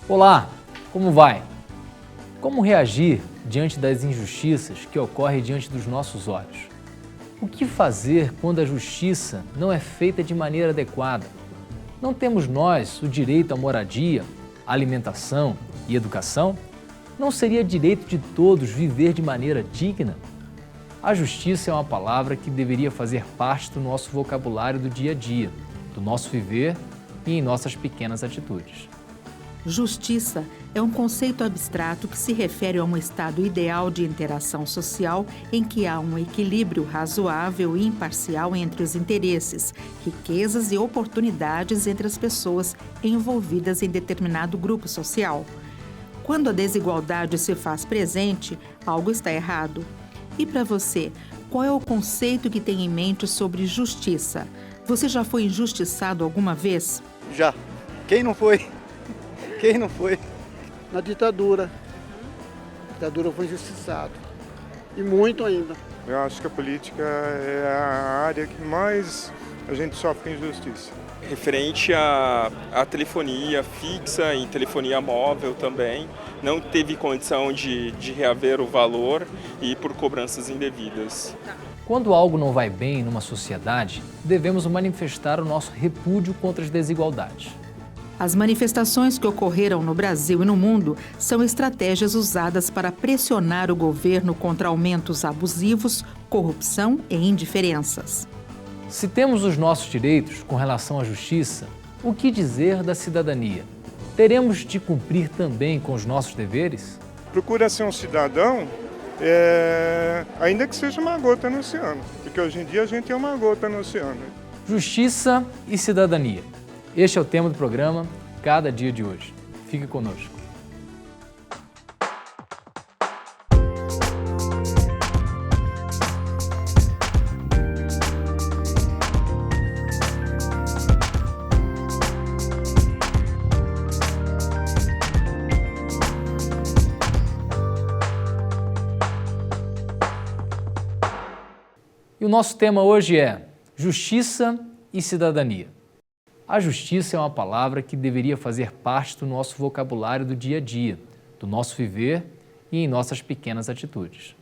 Olá, como vai? Como reagir diante das injustiças que ocorrem diante dos nossos olhos? O que fazer quando a justiça não é feita de maneira adequada? Não temos nós o direito à moradia, à alimentação e educação? Não seria direito de todos viver de maneira digna? A justiça é uma palavra que deveria fazer parte do nosso vocabulário do dia a dia, do nosso viver e em nossas pequenas atitudes. Justiça é um conceito abstrato que se refere a um estado ideal de interação social em que há um equilíbrio razoável e imparcial entre os interesses, riquezas e oportunidades entre as pessoas envolvidas em determinado grupo social. Quando a desigualdade se faz presente, algo está errado. E para você, qual é o conceito que tem em mente sobre justiça? Você já foi injustiçado alguma vez? Já. Quem não foi? Quem não foi? Na ditadura. A ditadura foi injustiçado. E muito ainda. Eu acho que a política é a área que mais a gente sofre injustiça. Referente à telefonia fixa e telefonia móvel também, não teve condição de reaver o valor e por cobranças indevidas. Quando algo não vai bem numa sociedade, devemos manifestar o nosso repúdio contra as desigualdades. As manifestações que ocorreram no Brasil e no mundo são estratégias usadas para pressionar o governo contra aumentos abusivos, corrupção e indiferenças. Se temos os nossos direitos com relação à justiça, o que dizer da cidadania? Teremos de cumprir também com os nossos deveres? Procura ser um cidadão, ainda que seja uma gota no oceano, porque hoje em dia a gente é uma gota no oceano. Justiça e cidadania. Este é o tema do programa Cada Dia de Hoje. Fique conosco. E o nosso tema hoje é Justiça e Cidadania. A justiça é uma palavra que deveria fazer parte do nosso vocabulário do dia a dia, do nosso viver e em nossas pequenas atitudes.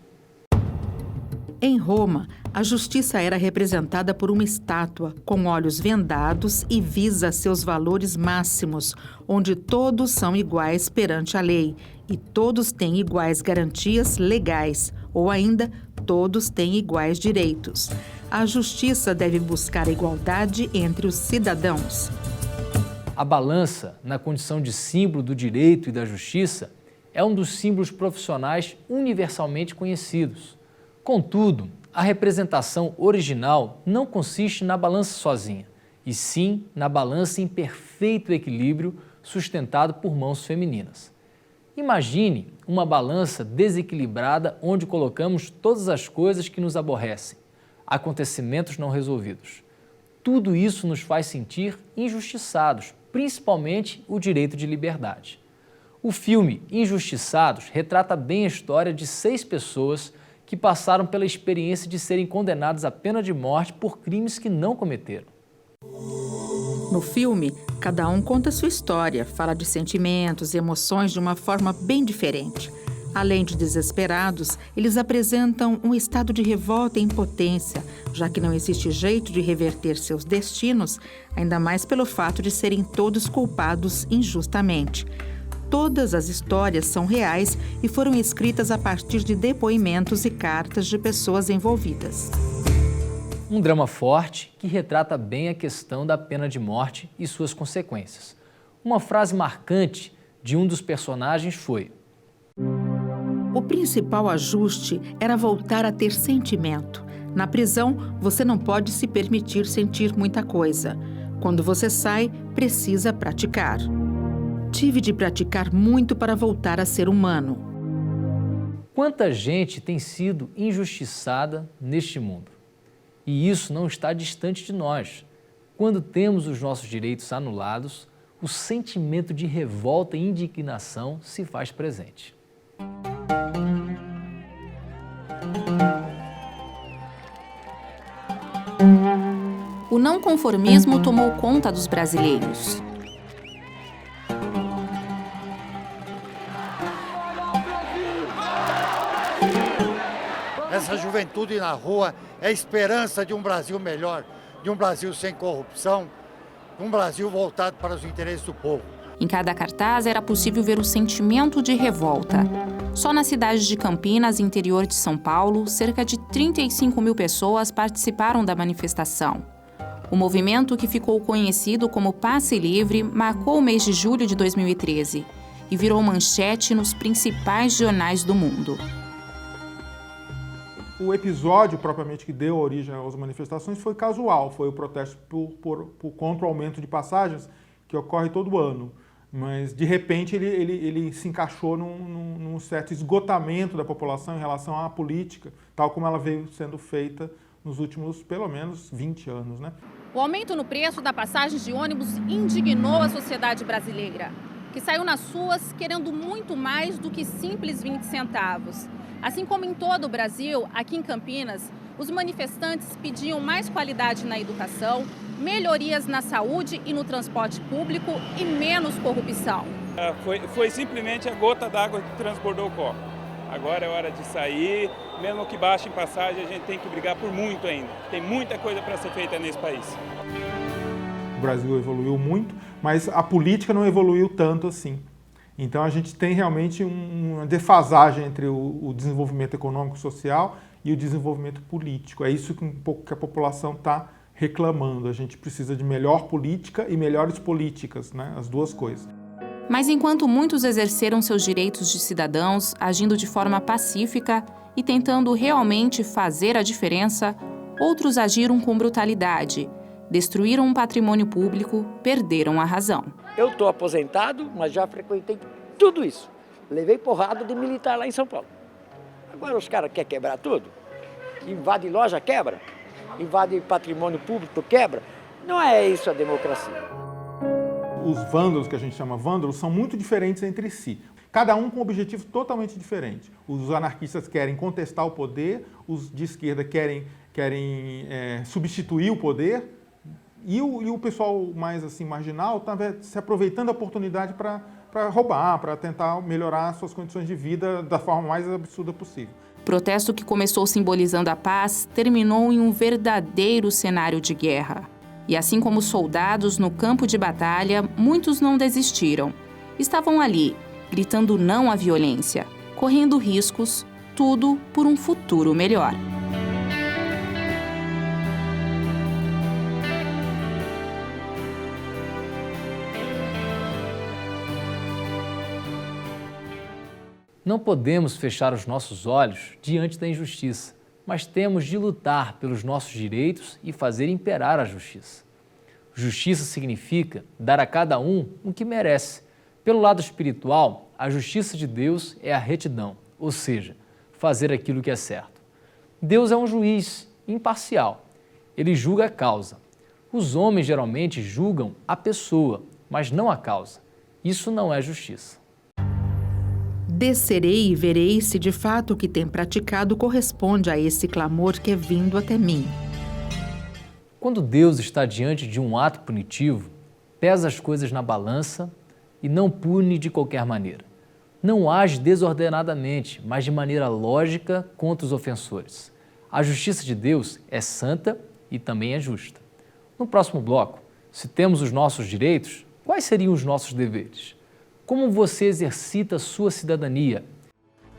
Em Roma, a justiça era representada por uma estátua com olhos vendados e visa seus valores máximos, onde todos são iguais perante a lei e todos têm iguais garantias legais, ou ainda, todos têm iguais direitos. A justiça deve buscar a igualdade entre os cidadãos. A balança, na condição de símbolo do direito e da justiça, é um dos símbolos profissionais universalmente conhecidos. Contudo, a representação original não consiste na balança sozinha, e sim na balança em perfeito equilíbrio sustentado por mãos femininas. Imagine uma balança desequilibrada onde colocamos todas as coisas que nos aborrecem, acontecimentos não resolvidos. Tudo isso nos faz sentir injustiçados, principalmente o direito de liberdade. O filme Injustiçados retrata bem a história de 6 pessoas que passaram pela experiência de serem condenadas à pena de morte por crimes que não cometeram. No filme, cada um conta sua história, fala de sentimentos e emoções de uma forma bem diferente. Além de desesperados, eles apresentam um estado de revolta e impotência, já que não existe jeito de reverter seus destinos, ainda mais pelo fato de serem todos culpados injustamente. Todas as histórias são reais e foram escritas a partir de depoimentos e cartas de pessoas envolvidas. Um drama forte que retrata bem a questão da pena de morte e suas consequências. Uma frase marcante de um dos personagens foi: o principal ajuste era voltar a ter sentimento. Na prisão, você não pode se permitir sentir muita coisa. Quando você sai, precisa praticar. Tive de praticar muito para voltar a ser humano. Quanta gente tem sido injustiçada neste mundo? E isso não está distante de nós. Quando temos os nossos direitos anulados, o sentimento de revolta e indignação se faz presente. O não conformismo tomou conta dos brasileiros. essa juventude na rua é a esperança de um Brasil melhor, de um Brasil sem corrupção, de um Brasil voltado para os interesses do povo. Em cada cartaz era possível ver o sentimento de revolta. Só na cidade de Campinas, interior de São Paulo, cerca de 35 mil pessoas participaram da manifestação. O movimento, que ficou conhecido como Passe Livre, marcou o mês de julho de 2013 e virou manchete nos principais jornais do mundo. O episódio propriamente que deu origem às manifestações foi casual, foi o protesto contra o aumento de passagens que ocorre todo ano. Mas, de repente, ele se encaixou num certo esgotamento da população em relação à política, tal como ela veio sendo feita nos últimos, pelo menos, 20 anos, né? O aumento no preço da passagem de ônibus indignou a sociedade brasileira, que saiu nas ruas querendo muito mais do que simples 20 centavos. Assim como em todo o Brasil, aqui em Campinas, os manifestantes pediam mais qualidade na educação, melhorias na saúde e no transporte público e menos corrupção. Foi simplesmente a gota d'água que transbordou o copo. Agora é hora de sair, mesmo que baixe em passagem, a gente tem que brigar por muito ainda. Tem muita coisa para ser feita nesse país. O Brasil evoluiu muito, mas a política não evoluiu tanto assim. Então a gente tem realmente uma defasagem entre o desenvolvimento econômico e social e o desenvolvimento político. É isso que um pouco que a população está reclamando. A gente precisa de melhor política e melhores políticas, né? As duas coisas. Mas enquanto muitos exerceram seus direitos de cidadãos, agindo de forma pacífica e tentando realmente fazer a diferença, outros agiram com brutalidade, destruíram um patrimônio público, perderam a razão. Eu estou aposentado, mas já frequentei tudo isso. Levei porrada de militar lá em São Paulo. Agora os caras querem quebrar tudo? Invade loja, quebra. Invade patrimônio público, quebra. Não é isso a democracia. Os vândalos, que a gente chama vândalos, são muito diferentes entre si. Cada um com um objetivo totalmente diferente. Os anarquistas querem contestar o poder, os de esquerda querem substituir o poder, e o pessoal mais assim, marginal está se aproveitando da oportunidade para roubar, para tentar melhorar suas condições de vida da forma mais absurda possível. O protesto, que começou simbolizando a paz, terminou em um verdadeiro cenário de guerra. E assim como soldados no campo de batalha, muitos não desistiram. Estavam ali, gritando não à violência, correndo riscos, tudo por um futuro melhor. Não podemos fechar os nossos olhos diante da injustiça, mas temos de lutar pelos nossos direitos e fazer imperar a justiça. Justiça significa dar a cada um o que merece. Pelo lado espiritual, a justiça de Deus é a retidão, ou seja, fazer aquilo que é certo. Deus é um juiz imparcial. Ele julga a causa. Os homens geralmente julgam a pessoa, mas não a causa. Isso não é justiça. Descerei e verei se de fato o que tem praticado corresponde a esse clamor que é vindo até mim. Quando Deus está diante de um ato punitivo, pesa as coisas na balança e não pune de qualquer maneira. Não age desordenadamente, mas de maneira lógica contra os ofensores. A justiça de Deus é santa e também é justa. No próximo bloco, se temos os nossos direitos, quais seriam os nossos deveres? Como você exercita sua cidadania?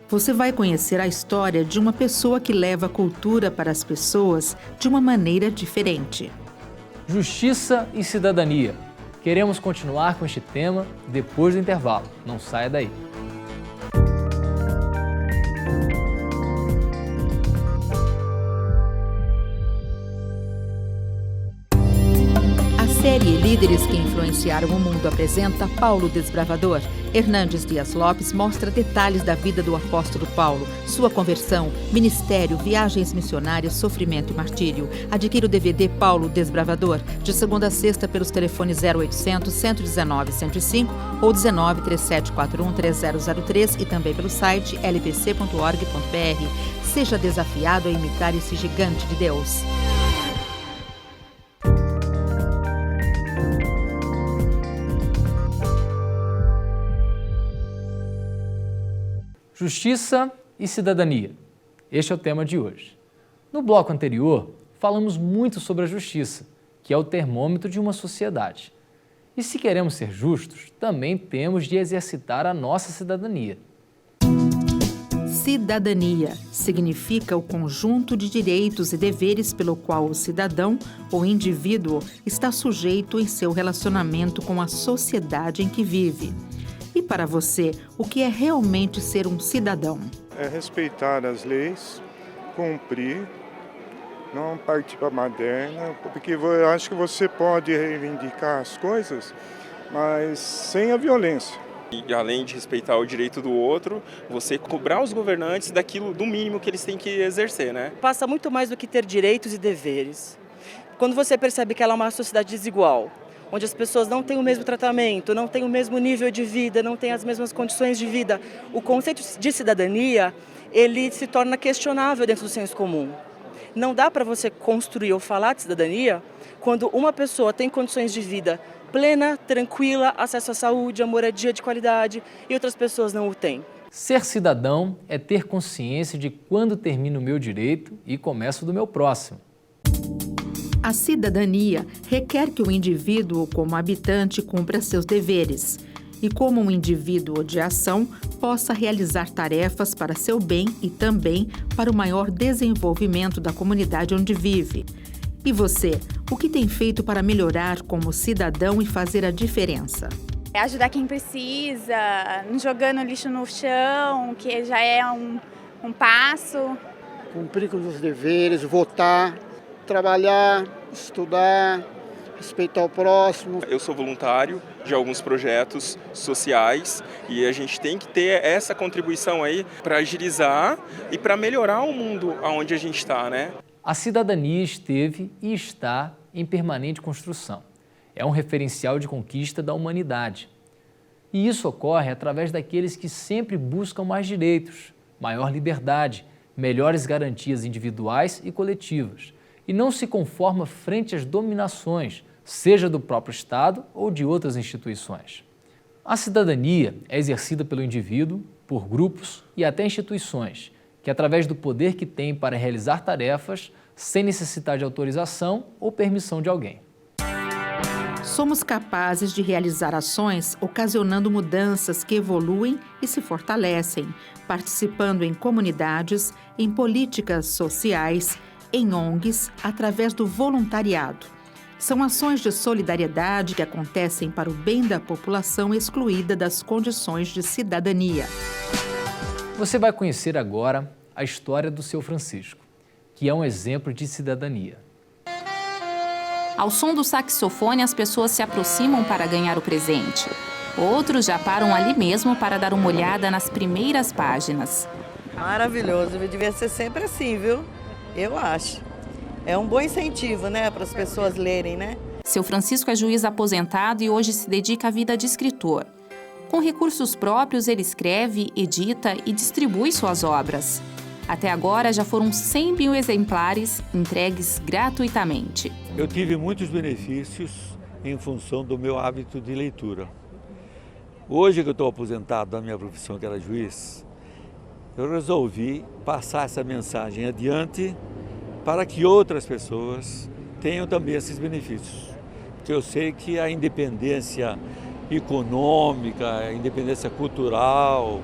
Você vai conhecer a história de uma pessoa que leva a cultura para as pessoas de uma maneira diferente. Justiça e cidadania. Queremos continuar com este tema depois do intervalo. Não saia daí. A série Líderes que Influenciaram o Mundo apresenta Paulo Desbravador. Hernandes Dias Lopes mostra detalhes da vida do apóstolo Paulo, sua conversão, ministério, viagens missionárias, sofrimento e martírio. Adquira o DVD Paulo Desbravador, de segunda a sexta pelos telefones 0800 119 105 ou 19 3741 3003 e também pelo site lpc.org.br. Seja desafiado a imitar esse gigante de Deus. Justiça e cidadania. Este é o tema de hoje. No bloco anterior, falamos muito sobre a justiça, que é o termômetro de uma sociedade. E se queremos ser justos, também temos de exercitar a nossa cidadania. Cidadania significa o conjunto de direitos e deveres pelo qual o cidadão ou indivíduo está sujeito em seu relacionamento com a sociedade em que vive. E para você, o que é realmente ser um cidadão? É respeitar as leis, cumprir, não partir para a baderna, porque eu acho que você pode reivindicar as coisas, mas sem a violência. E além de respeitar o direito do outro, você cobrar os governantes daquilo, do mínimo que eles têm que exercer, né? Passa muito mais do que ter direitos e deveres. Quando você percebe que ela é uma sociedade desigual, onde as pessoas não têm o mesmo tratamento, não têm o mesmo nível de vida, não têm as mesmas condições de vida, o conceito de cidadania, ele se torna questionável dentro do senso comum. Não dá para você construir ou falar de cidadania quando uma pessoa tem condições de vida plena, tranquila, acesso à saúde, à moradia de qualidade e outras pessoas não o têm. Ser cidadão é ter consciência de quando termina o meu direito e começa o do meu próximo. A cidadania requer que o indivíduo, como habitante, cumpra seus deveres e, como um indivíduo de ação, possa realizar tarefas para seu bem e também para o maior desenvolvimento da comunidade onde vive. E você, o que tem feito para melhorar como cidadão e fazer a diferença? É ajudar quem precisa, não jogando lixo no chão, que já é um passo. Cumprir com os deveres, votar, trabalhar, estudar, respeitar o próximo. Eu sou voluntário de alguns projetos sociais e a gente tem que ter essa contribuição aí para agilizar e para melhorar o mundo onde a gente está, né? A cidadania esteve e está em permanente construção. É um referencial de conquista da humanidade. E isso ocorre através daqueles que sempre buscam mais direitos, maior liberdade, melhores garantias individuais e coletivas, e não se conforma frente às dominações, seja do próprio Estado ou de outras instituições. A cidadania é exercida pelo indivíduo, por grupos e até instituições, que através do poder que tem para realizar tarefas, sem necessitar de autorização ou permissão de alguém. Somos capazes de realizar ações ocasionando mudanças que evoluem e se fortalecem, participando em comunidades, em políticas sociais, em ONGs, através do voluntariado. São ações de solidariedade que acontecem para o bem da população excluída das condições de cidadania. Você vai conhecer agora a história do Seu Francisco, que é um exemplo de cidadania. Ao som do saxofone, as pessoas se aproximam para ganhar o presente. Outros já param ali mesmo para dar uma olhada nas primeiras páginas. Maravilhoso, devia ser sempre assim, viu? Eu acho. É um bom incentivo, né, para as pessoas lerem, né? Seu Francisco é juiz aposentado e hoje se dedica à vida de escritor. Com recursos próprios, ele escreve, edita e distribui suas obras. Até agora, já foram 100 mil exemplares entregues gratuitamente. Eu tive muitos benefícios em função do meu hábito de leitura. Hoje que eu estou aposentado da minha profissão, que era juiz, eu resolvi passar essa mensagem adiante para que outras pessoas tenham também esses benefícios. Porque eu sei que a independência econômica, a independência cultural,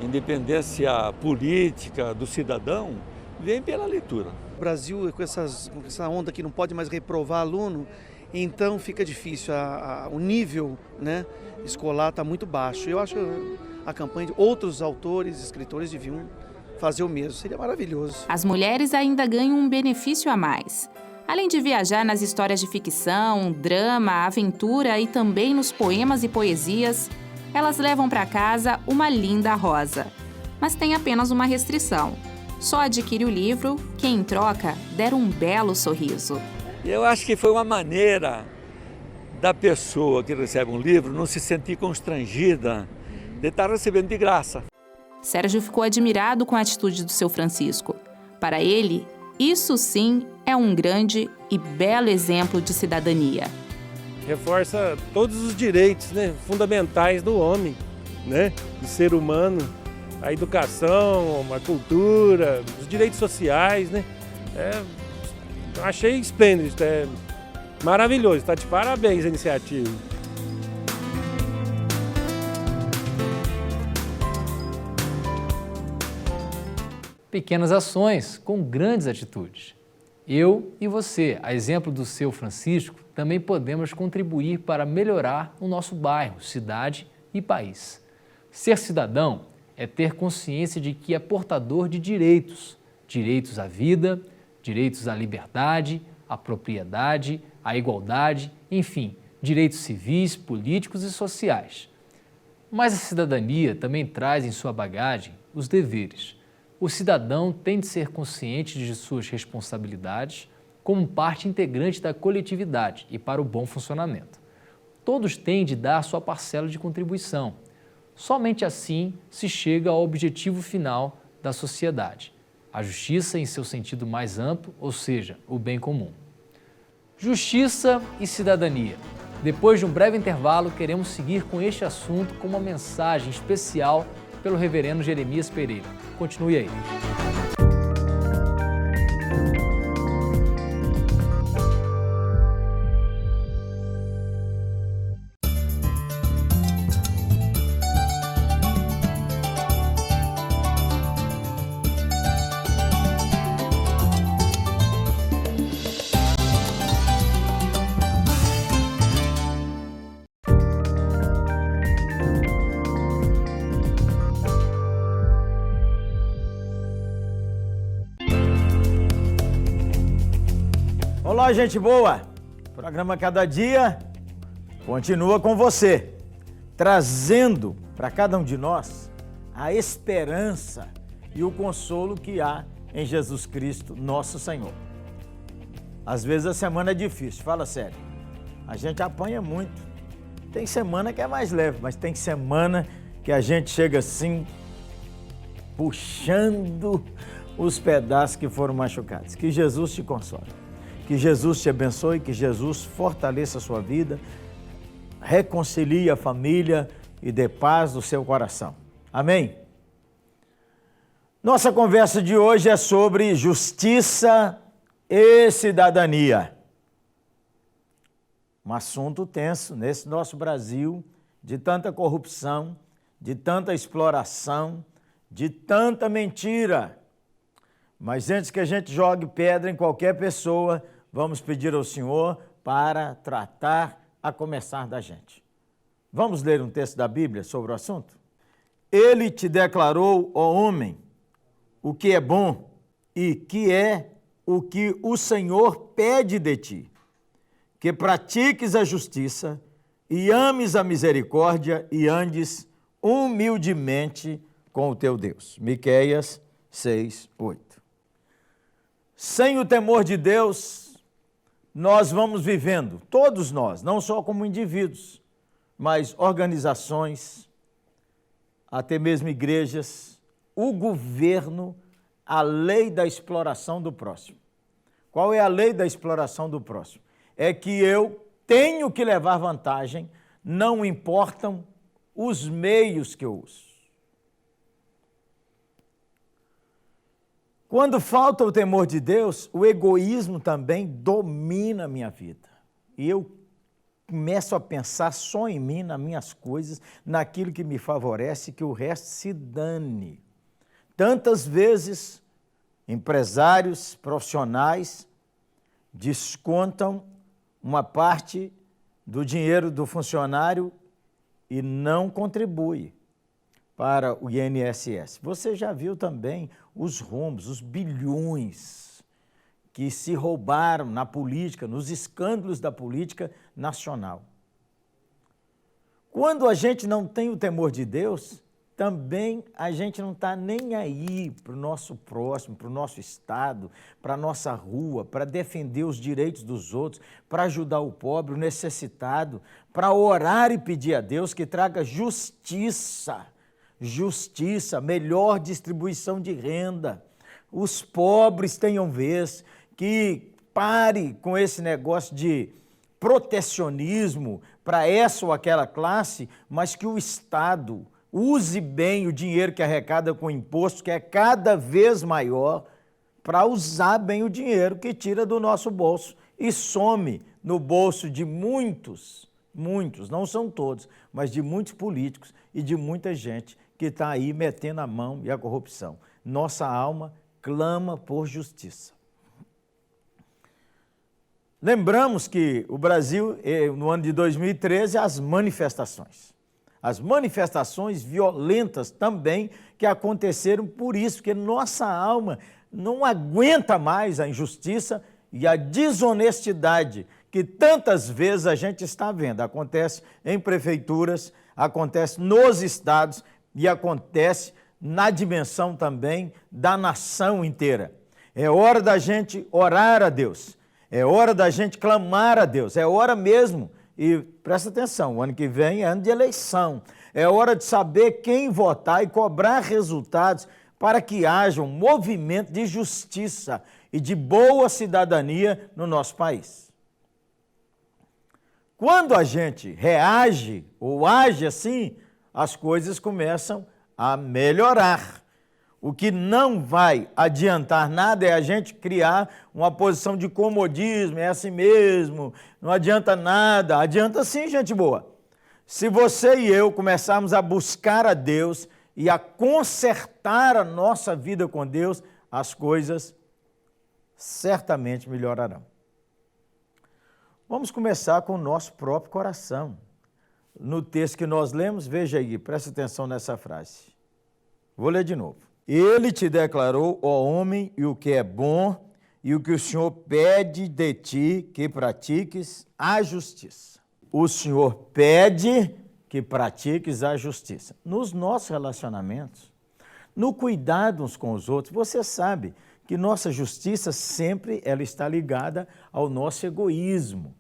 a independência política do cidadão vem pela leitura. O Brasil, com essa onda que não pode mais reprovar aluno, então fica difícil, o nível, né, escolar está muito baixo. Eu acho que a campanha de outros autores, escritores deviam fazer o mesmo, seria maravilhoso. As mulheres ainda ganham um benefício a mais. Além de viajar nas histórias de ficção, drama, aventura e também nos poemas e poesias, elas levam para casa uma linda rosa. Mas tem apenas uma restrição. Só adquire o livro quem, em troca, der um belo sorriso. Eu acho que foi uma maneira da pessoa que recebe um livro não se sentir constrangida de estar recebendo de graça. Sérgio ficou admirado com a atitude do seu Francisco. Para ele, isso sim é um grande e belo exemplo de cidadania. Reforça todos os direitos, né, fundamentais do homem, né, do ser humano, a educação, a cultura, os direitos sociais, né? Eu achei esplêndido, é maravilhoso, está de parabéns a iniciativa. Pequenas ações com grandes atitudes. Eu e você, a exemplo do seu Francisco, também podemos contribuir para melhorar o nosso bairro, cidade e país. Ser cidadão é ter consciência de que é portador de direitos. Direitos à vida, direitos à liberdade, à propriedade, à igualdade, enfim, direitos civis, políticos e sociais. Mas a cidadania também traz em sua bagagem os deveres. O cidadão tem de ser consciente de suas responsabilidades como parte integrante da coletividade e para o bom funcionamento. Todos têm de dar sua parcela de contribuição. Somente assim se chega ao objetivo final da sociedade, a justiça em seu sentido mais amplo, ou seja, o bem comum. Justiça e cidadania. Depois de um breve intervalo, queremos seguir com este assunto com uma mensagem especial pelo reverendo Jeremias Pereira. Continue aí. Olá, gente boa! O programa Cada Dia continua com você, trazendo para cada um de nós a esperança e o consolo que há em Jesus Cristo, nosso Senhor. Às vezes a semana é difícil, fala sério. A gente apanha muito. Tem semana que é mais leve, mas tem semana que a gente chega assim, puxando os pedaços que foram machucados. Que Jesus te console. Que Jesus te abençoe, que Jesus fortaleça a sua vida, reconcilie a família e dê paz no seu coração. Amém? Nossa conversa de hoje é sobre justiça e cidadania. Um assunto tenso nesse nosso Brasil, de tanta corrupção, de tanta exploração, de tanta mentira. Mas antes que a gente jogue pedra em qualquer pessoa, vamos pedir ao Senhor para tratar a começar da gente. Vamos ler um texto da Bíblia sobre o assunto? Ele te declarou, ó homem, o que é bom e que é o que o Senhor pede de ti, que pratiques a justiça e ames a misericórdia e andes humildemente com o teu Deus. Miqueias 6:8. Sem o temor de Deus, nós vamos vivendo, todos nós, não só como indivíduos, mas organizações, até mesmo igrejas, o governo, a lei da exploração do próximo. Qual é a lei da exploração do próximo? É que eu tenho que levar vantagem, não importam os meios que eu uso. Quando falta o temor de Deus, o egoísmo também domina a minha vida. E eu começo a pensar só em mim, nas minhas coisas, naquilo que me favorece, que o resto se dane. Tantas vezes, empresários, profissionais, descontam uma parte do dinheiro do funcionário e não contribui para o INSS. Você já viu também os rombos, os bilhões que se roubaram na política, nos escândalos da política nacional. Quando a gente não tem o temor de Deus, também a gente não está nem aí para o nosso próximo, para o nosso estado, para a nossa rua, para defender os direitos dos outros, para ajudar o pobre, o necessitado, para orar e pedir a Deus que traga justiça, melhor distribuição de renda, os pobres tenham vez, que pare com esse negócio de protecionismo para essa ou aquela classe, mas que o Estado use bem o dinheiro que arrecada com imposto, que é cada vez maior, para usar bem o dinheiro que tira do nosso bolso e some no bolso de muitos, não são todos, mas de muitos políticos e de muita gente que está aí metendo a mão e a corrupção. Nossa alma clama por justiça. Lembramos que o Brasil, no ano de 2013, as manifestações violentas também que aconteceram por isso, porque nossa alma não aguenta mais a injustiça e a desonestidade que tantas vezes a gente está vendo. Acontece em prefeituras, acontece nos estados e acontece na dimensão também da nação inteira. É hora da gente orar a Deus, é hora da gente clamar a Deus, é hora mesmo, e presta atenção, o ano que vem é ano de eleição, é hora de saber quem votar e cobrar resultados para que haja um movimento de justiça e de boa cidadania no nosso país. Quando a gente reage ou age assim, as coisas começam a melhorar. O que não vai adiantar nada é a gente criar uma posição de comodismo, é assim mesmo, não adianta nada. Adianta sim, gente boa. Se você e eu começarmos a buscar a Deus e a consertar a nossa vida com Deus, as coisas certamente melhorarão. Vamos começar com o nosso próprio coração. No texto que nós lemos, veja aí, presta atenção nessa frase. Vou ler de novo. Ele te declarou, ó homem, e o que é bom, e o que o Senhor pede de ti, que pratiques a justiça. O Senhor pede que pratiques a justiça. Nos nossos relacionamentos, no cuidado uns com os outros, você sabe que nossa justiça sempre ela está ligada ao nosso egoísmo.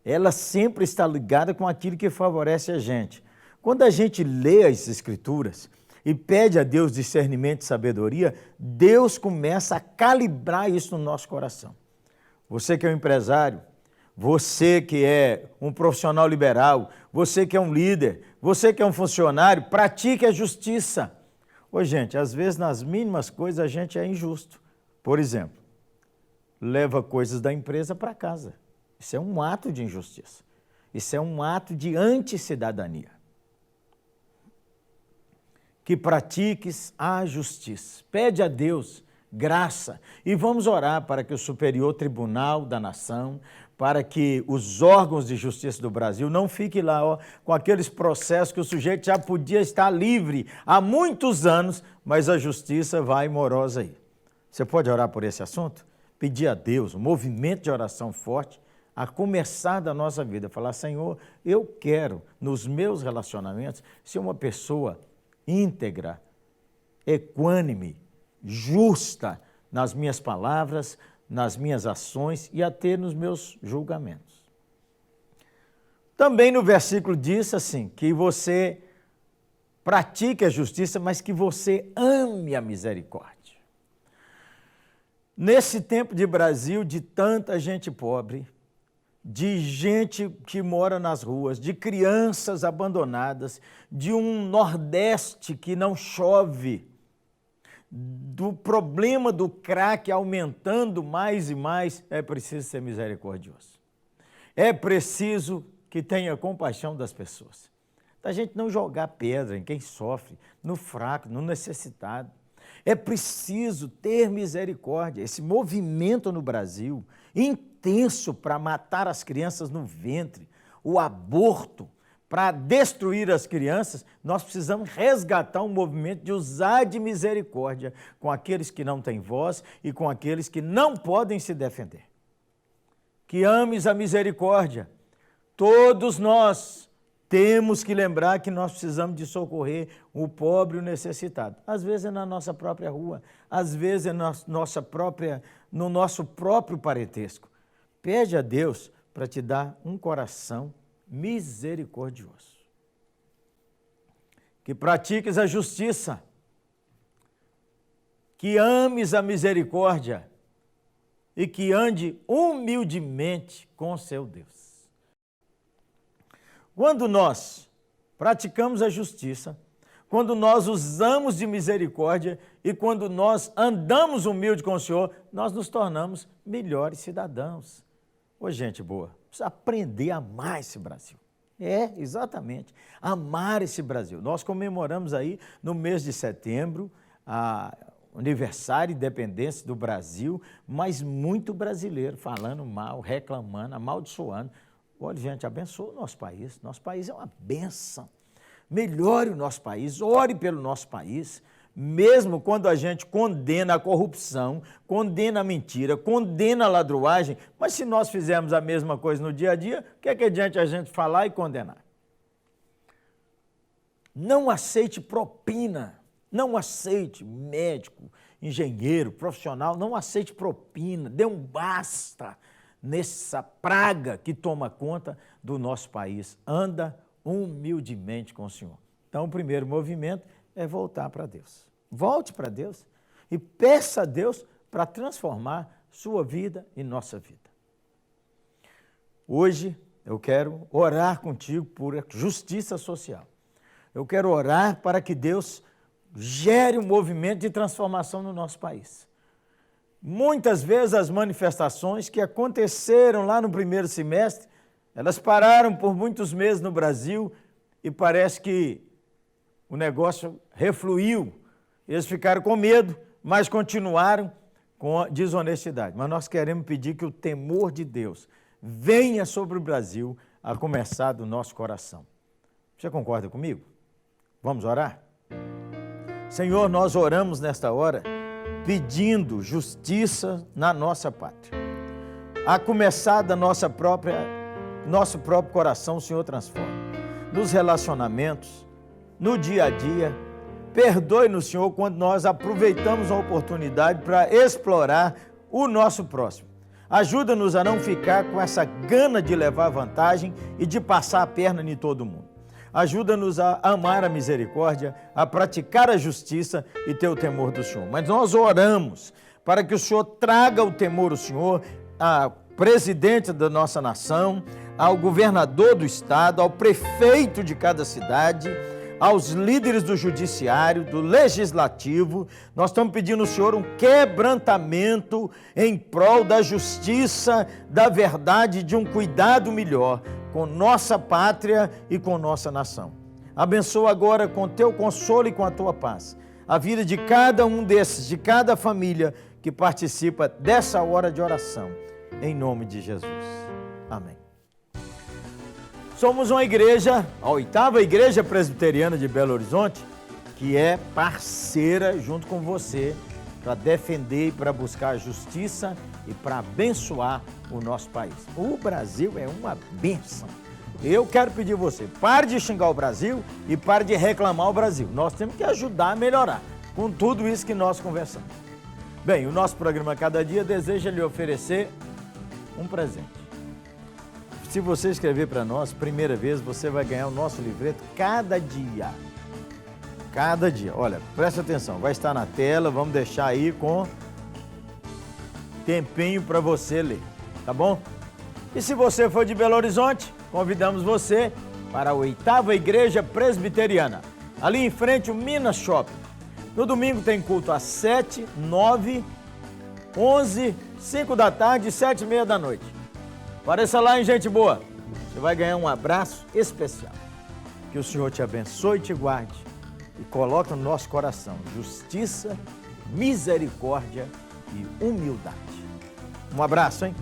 Ela sempre está ligada com aquilo que favorece a gente. Quando a gente lê as Escrituras e pede a Deus discernimento e sabedoria, Deus começa a calibrar isso no nosso coração. Você que é um empresário, você que é um profissional liberal, você que é um líder, você que é um funcionário, pratique a justiça. Ô, gente, às vezes nas mínimas coisas a gente é injusto. Por exemplo, leva coisas da empresa para casa. Isso é um ato de injustiça. Isso é um ato de anticidadania. Que pratiques a justiça. Pede a Deus graça e vamos orar para que o Superior Tribunal da Nação, para que os órgãos de justiça do Brasil não fiquem lá com aqueles processos que o sujeito já podia estar livre há muitos anos, mas a justiça vai morosa aí. Você pode orar por esse assunto? Pedir a Deus um movimento de oração forte a começar da nossa vida. Falar, Senhor, eu quero nos meus relacionamentos ser uma pessoa íntegra, equânime, justa nas minhas palavras, nas minhas ações e até nos meus julgamentos. Também no versículo diz assim, que você pratique a justiça, mas que você ame a misericórdia. Nesse tempo de Brasil, de tanta gente pobre, de gente que mora nas ruas, de crianças abandonadas, de um Nordeste que não chove, do problema do crack aumentando mais e mais, é preciso ser misericordioso. É preciso que tenha compaixão das pessoas. Da gente não jogar pedra em quem sofre, no fraco, no necessitado. É preciso ter misericórdia. Esse movimento no Brasil, intenso para matar as crianças no ventre, o aborto, para destruir as crianças, nós precisamos resgatar um movimento de usar de misericórdia com aqueles que não têm voz e com aqueles que não podem se defender. Que ames a misericórdia. Todos nós temos que lembrar que nós precisamos de socorrer o pobre e o necessitado. Às vezes é na nossa própria rua, às vezes é no nosso próprio parentesco. Pede a Deus para te dar um coração misericordioso. Que pratiques a justiça, que ames a misericórdia e que ande humildemente com seu Deus. Quando nós praticamos a justiça, quando nós usamos de misericórdia e quando nós andamos humilde com o Senhor, nós nos tornamos melhores cidadãos. Ô, gente boa, precisa aprender a amar esse Brasil. É, exatamente, amar esse Brasil. Nós comemoramos aí no mês de setembro o aniversário de independência do Brasil, mas muito brasileiro falando mal, reclamando, amaldiçoando. Olha, gente, abençoa o nosso país. Nosso país é uma bênção. Melhore o nosso país, ore pelo nosso país. Mesmo quando a gente condena a corrupção, condena a mentira, condena a ladruagem, mas se nós fizermos a mesma coisa no dia a dia, o que é que adianta a gente falar e condenar? Não aceite propina, não aceite médico, engenheiro, profissional, não aceite propina, dê um basta nessa praga que toma conta do nosso país. Anda humildemente com o Senhor. Então, o primeiro movimento é voltar para Deus. Volte para Deus e peça a Deus para transformar sua vida e nossa vida. Hoje eu quero orar contigo por justiça social. Eu quero orar para que Deus gere um movimento de transformação no nosso país. Muitas vezes as manifestações que aconteceram lá no primeiro semestre, elas pararam por muitos meses no Brasil e parece que o negócio refluiu. Eles ficaram com medo, mas continuaram com a desonestidade. Mas nós queremos pedir que o temor de Deus venha sobre o Brasil, a começar do nosso coração. Você concorda comigo? Vamos orar? Senhor, nós oramos nesta hora pedindo justiça na nossa pátria. A começar da nosso próprio coração, o Senhor transforma. Nos relacionamentos, no dia a dia, perdoe-nos, Senhor, quando nós aproveitamos a oportunidade para explorar o nosso próximo. Ajuda-nos a não ficar com essa gana de levar vantagem e de passar a perna em todo mundo. Ajuda-nos a amar a misericórdia, a praticar a justiça e ter o temor do Senhor. Mas nós oramos para que o Senhor traga o temor do Senhor ao presidente da nossa nação, ao governador do estado, ao prefeito de cada cidade, aos líderes do judiciário, do legislativo. Nós estamos pedindo ao Senhor um quebrantamento em prol da justiça, da verdade, de um cuidado melhor com nossa pátria e com nossa nação. Abençoa agora com teu consolo e com a tua paz a vida de cada um desses, de cada família que participa dessa hora de oração, em nome de Jesus. Amém. Somos uma igreja, a 8ª Igreja Presbiteriana de Belo Horizonte, que é parceira junto com você para defender e para buscar a justiça e para abençoar o nosso país. O Brasil é uma bênção. Eu quero pedir a você, pare de xingar o Brasil e pare de reclamar o Brasil. Nós temos que ajudar a melhorar com tudo isso que nós conversamos. Bem, o nosso programa Cada Dia deseja lhe oferecer um presente. Se você escrever para nós, primeira vez, você vai ganhar o nosso livreto Cada Dia. Cada dia. Olha, presta atenção, vai estar na tela, vamos deixar aí com tempinho para você ler, tá bom? E se você for de Belo Horizonte, convidamos você para a 8ª Igreja Presbiteriana, ali em frente ao Minas Shopping. No domingo tem culto às 7, 9, 11, 5 da tarde e 7h30 da noite. Apareça lá, hein, gente boa. Você vai ganhar um abraço especial. Que o Senhor te abençoe e te guarde e coloque no nosso coração justiça, misericórdia e humildade. Um abraço, hein?